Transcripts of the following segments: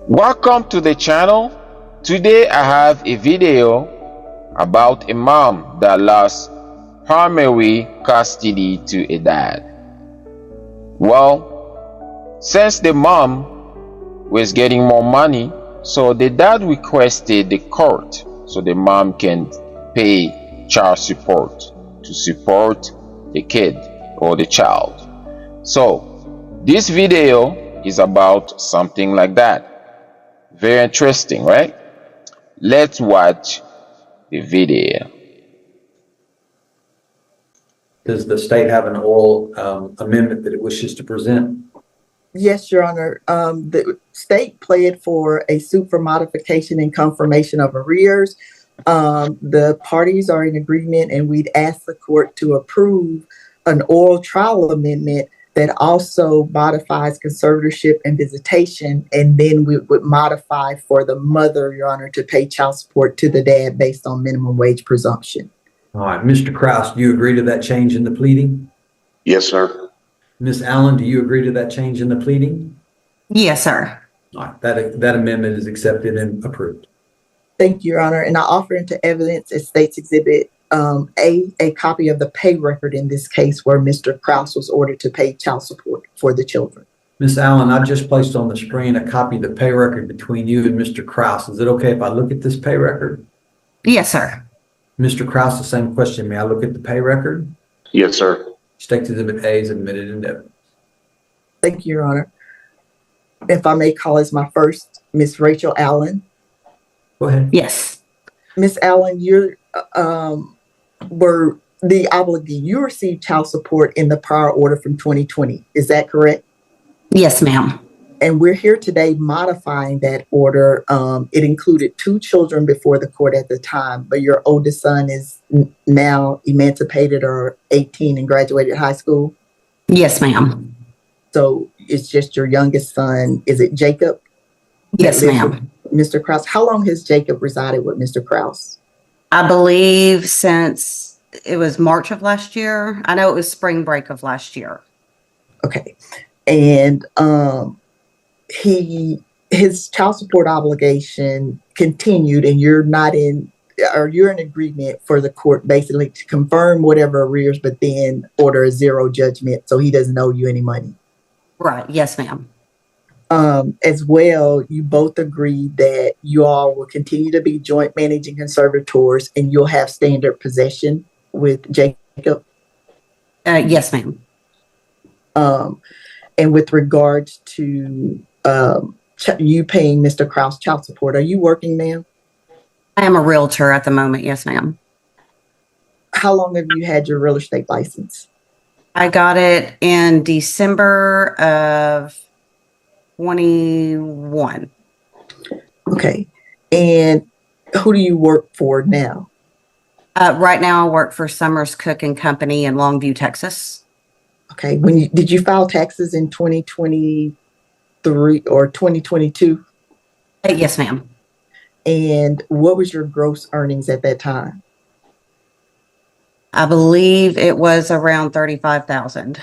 Welcome to the channel. Today I have a video about a mom that lost primary custody to a dad. Well, since the mom was getting more money, so the dad requested the court so the mom can pay child support to support the kid or the child. So this video is about something like that. Very interesting, right? Let's watch the video. Does the state have an oral amendment that it wishes to present? Yes, Your Honor. The state pled for a suit for modification and confirmation of arrears. The parties are in agreement, and we'd ask the court to approve an oral trial amendment that also modifies conservatorship and visitation, and then we would modify for the mother, Your Honor, to pay child support to the dad based on minimum wage presumption. All right, Mr. Krause, do you agree to that change in the pleading? Yes, sir. Ms. Allen, do you agree to that change in the pleading? Yes, sir. All right, that amendment is accepted and approved. Thank you, Your Honor. And I offer into evidence as State's Exhibit a copy of the pay record in this case where Mr. Krause was ordered to pay child support for the children. Ms. Allen, I just placed on the screen a copy of the pay record between you and Mr. Krause. Is it okay if I look at this pay record? Yes, sir. Mr. Krause, the same question. May I look at the pay record? Yes, sir. State's Exhibit A is admitted into evidence. Thank you, Your Honor. If I may call as my first, Ms. Rachel Allen. Go ahead. Yes. Ms. Allen, you were the obligee. You received child support in the prior order from 2020. Is that correct? Yes, ma'am. And we're here today modifying that order. It included 2 children before the court at the time, but your oldest son is now emancipated or 18 and graduated high school. Yes, ma'am. So it's just your youngest son. Is it Jacob? Yes, ma'am. Mr. Krause. How long has Jacob resided with Mr. Krause? I believe since it was March of last year. I know it was spring break of last year. Okay. And his child support obligation continued, and you're in agreement for the court basically to confirm whatever arrears, but then order a zero judgment so he doesn't owe you any money. Right. Yes, ma'am. As well, you both agreed that you all will continue to be joint managing conservators and you'll have standard possession with Jacob. Yes, ma'am. And with regards to you paying Mr. Krause child support, are you working, ma'am? I am a realtor at the moment. Yes, ma'am. How long have you had your real estate license? I got it in December of 21. Okay. And who do you work for now? Right now I work for Summers Cooking Company in Longview, Texas. Okay. Did you file taxes in 2023 or 2022? Yes, ma'am. And what was your gross earnings at that time? I believe it was around 35,000.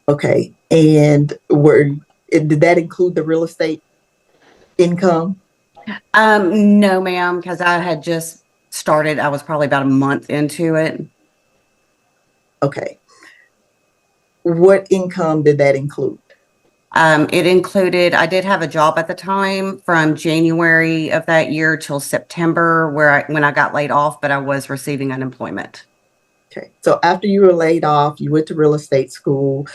Okay. And did that include the real estate income? No, ma'am, because I had just started. I was probably about a month into it. Okay. What income did that include? It included, I did have a job at the time from January of that year till September when I got laid off, but I was receiving unemployment. Okay. So after you were laid off, you went to real estate school.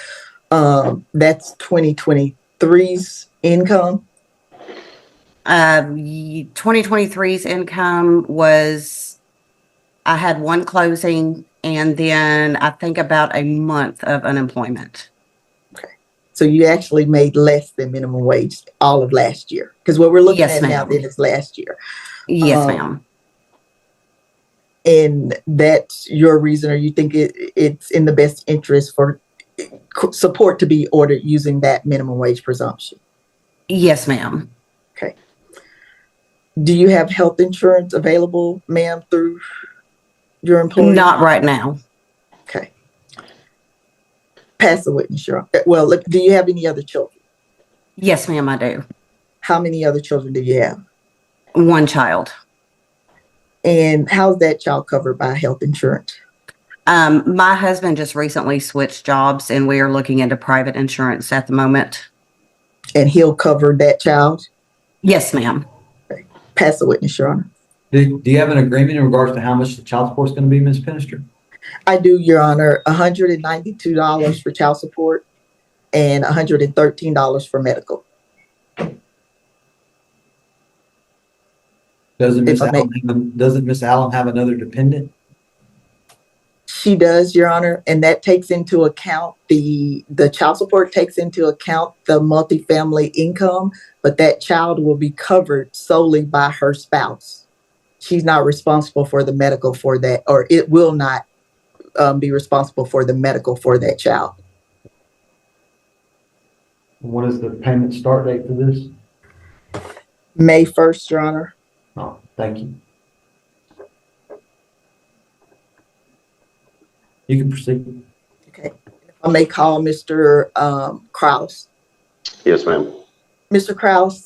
That's 2023's income. 2023's income was, I had 1 closing and then I think about a month of unemployment. Okay. So you actually made less than minimum wage all of last year. Because what we're looking at now then is last year. Yes, ma'am. And that's your reason, or you think it's in the best interest for support to be ordered using that minimum wage presumption? Yes, ma'am. Okay. Do you have health insurance available, ma'am, through your employer? Not right now. Okay. Pass the witness, Your Honor. Well, do you have any other children? Yes, ma'am, I do. How many other children do you have? One child. And how's that child covered by health insurance? My husband just recently switched jobs and we are looking into private insurance at the moment. And he'll cover that child? Yes, ma'am. Pass the witness, Your Honor. Do you have an agreement in regards to how much the child support is going to be, Ms. Pinister? I do, Your Honor. $192 for child support and $113 for medical. Doesn't Ms. If I may- Allen have another dependent? She does, Your Honor, and that takes into account the child support takes into account the multifamily income, but that child will be covered solely by her spouse. She's not responsible for the medical for that, or it will not be responsible for the medical for that child. What is the payment start date for this? May 1st, Your Honor. Oh, thank you. You can proceed. Okay. If I may call Mr. Krause. Yes, ma'am. Mr. Krause,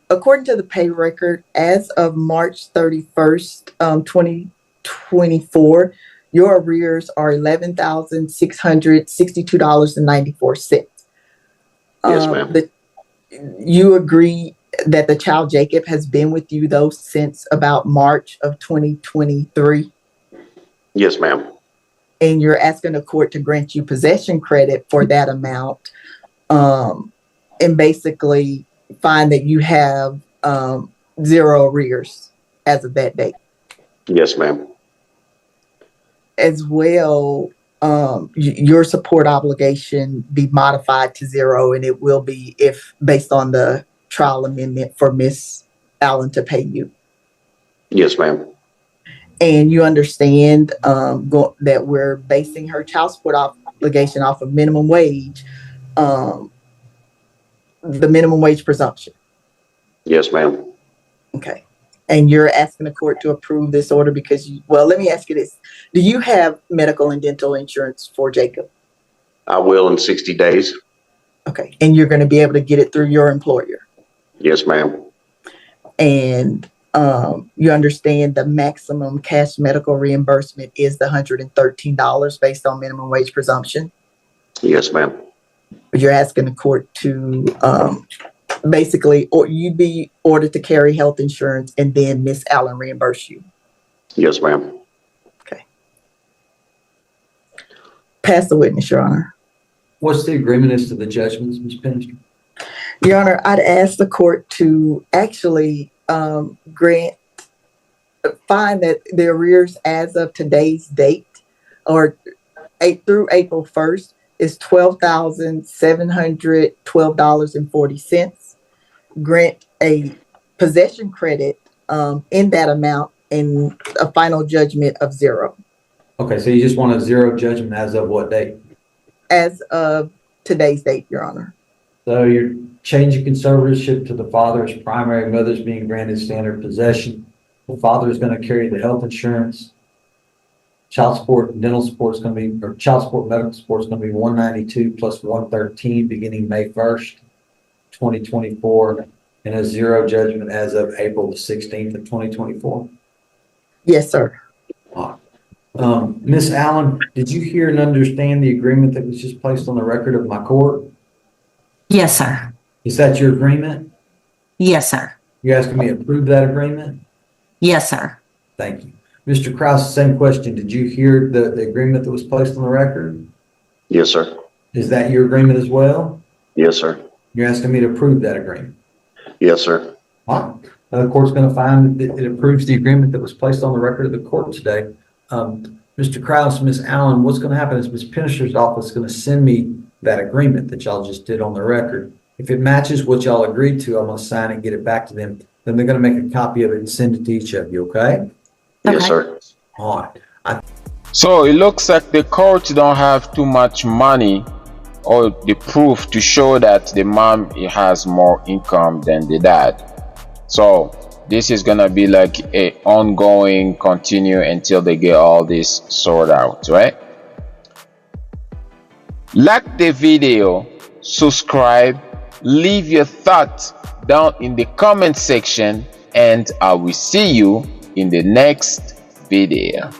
according to the pay record, as of March 31st, 2024, your arrears are $11,662.94. Yes, ma'am. You agree that the child Jacob has been with you, though, since about March of 2023? Yes, ma'am. And you're asking the court to grant you possession credit for that amount, and basically find that you have 0 arrears as of that date. Yes, ma'am. As well, your support obligation be modified to 0, and it will be if based on the trial amendment for Miss Allen to pay you. Yes, ma'am. And you understand that we're basing her child support obligation off of minimum wage, the minimum wage presumption. Yes, ma'am. Okay. And you're asking the court to approve this order because well, let me ask you this. Do you have medical and dental insurance for Jacob? I will in 60 days. Okay. And you're going to be able to get it through your employer? Yes, ma'am. And you understand the maximum cash medical reimbursement is the $113 based on minimum wage presumption? Yes, ma'am. But you're asking the court to basically, or you be ordered to carry health insurance and then Miss Allen reimburse you? Yes, ma'am. Okay. Pass the witness, Your Honor. What's the agreement as to the judgments, Ms. Pinister? Your Honor, I'd ask the court to actually find that the arrears as of today's date or through April 1st is $12,712.40. Grant a possession credit in that amount and a final judgment of 0. Okay, so you just want a 0 judgment as of what date? As of today's date, Your Honor. So you're changing conservatorship to the father's primary, mother's being granted standard possession. The father is going to carry the health insurance. Child support and dental support is going to be, or child support medical support is going to be $192 plus $113 beginning May 1st, 2024, and a 0 judgment as of April the 16th of 2024. Yes, sir. Ms. Allen, did you hear and understand the agreement that was just placed on the record of my court? Yes, sir. Is that your agreement? Yes, sir. You're asking me to approve that agreement? Yes, sir. Thank you. Mr. Krause, same question. Did you hear the agreement that was placed on the record? Yes, sir. Is that your agreement as well? Yes, sir. You're asking me to approve that agreement? Yes, sir. All right. The court's going to find that it approves the agreement that was placed on the record of the court today. Mr. Krause, Ms. Allen, what's going to happen is Ms. Pinister's office is going to send me that agreement that y'all just did on the record. If it matches what y'all agreed to, I'm going to sign it and get it back to them. Then they're going to make a copy of it and send it to each of you, okay? Yes, sir. All right. So it looks like the court don't have too much money or the proof to show that the mom has more income than the dad. So this is gonna be like a ongoing continue until they get all this sorted out, right? Like the video, subscribe, leave your thoughts down in the comment section, and I will see you in the next video.